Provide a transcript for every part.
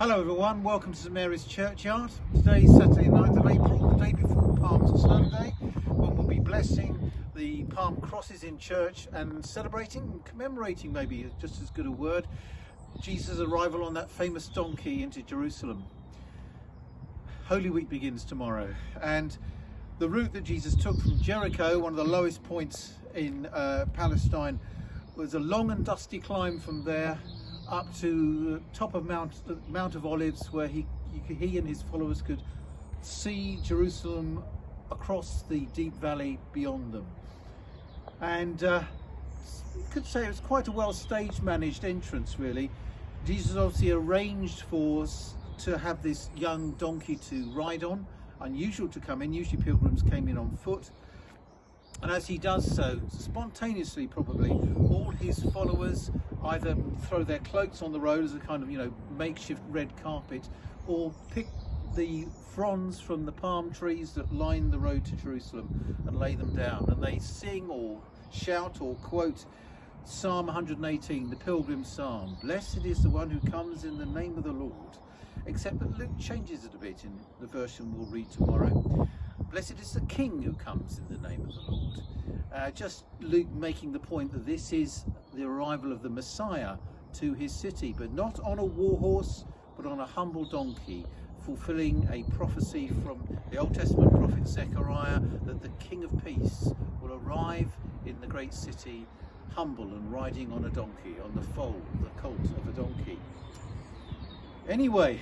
Hello everyone, welcome to St Mary's Churchyard. Today is Saturday 9th of April, the day before Palm Sunday, when we'll be blessing the palm crosses in church and celebrating, commemorating maybe just as good a word, Jesus' arrival on that famous donkey into Jerusalem. Holy Week begins tomorrow, and the route that Jesus took from Jericho, one of the lowest points in Palestine, was a long and dusty climb from there up to the top of Mount of Olives, where he and his followers could see Jerusalem across the deep valley beyond them. And you could say it was quite a well stage managed entrance, really. Jesus obviously arranged to have this young donkey to ride on. Unusual to come in, usually pilgrims came in on foot. And as he does so, spontaneously probably, all his followers either throw their cloaks on the road as a kind of, makeshift red carpet, or pick the fronds from the palm trees that line the road to Jerusalem and lay them down. And they sing or shout or quote Psalm 118, the Pilgrim's Psalm. Blessed is the one who comes in the name of the Lord. Except that Luke changes it a bit in the version we'll read tomorrow. Blessed is the King who comes in the name of the Lord. Just Luke making the point that this is the arrival of the Messiah to his city, but not on a war horse, but on a humble donkey, fulfilling a prophecy from the Old Testament prophet Zechariah that the King of Peace will arrive in the great city, humble and riding on a donkey, on the foal, the colt of a donkey. Anyway,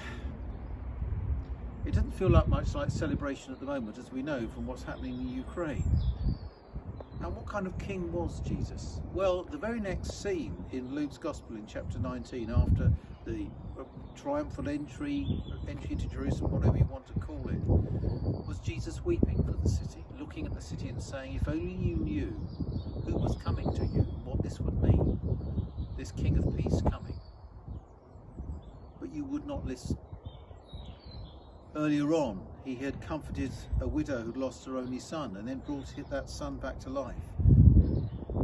it doesn't feel much like celebration at the moment, as we know from what's happening in Ukraine. And what kind of king was Jesus? Well, the very next scene in Luke's Gospel in chapter 19, after the triumphal entry into Jerusalem, whatever you want to call it, was Jesus weeping for the city, looking at the city and saying, if only you knew who was coming to you, what this would mean, this King of Peace coming. But you would not listen. Earlier on, he had comforted a widow who'd lost her only son and then brought that son back to life.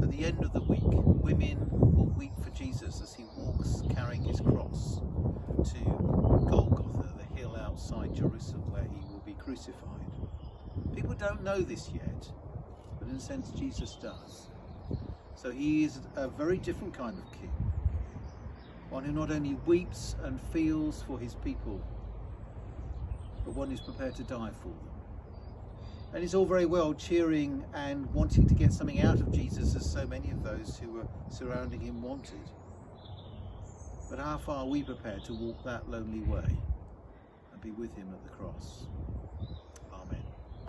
At the end of the week, women will weep for Jesus as he walks carrying his cross to Golgotha, the hill outside Jerusalem where he will be crucified. People don't know this yet, but in a sense Jesus does. So he is a very different kind of king, one who not only weeps and feels for his people, but one who's prepared to die for them. And it's all very well cheering and wanting to get something out of Jesus, as so many of those who were surrounding him wanted. But how far are we prepared to walk that lonely way and be with him at the cross?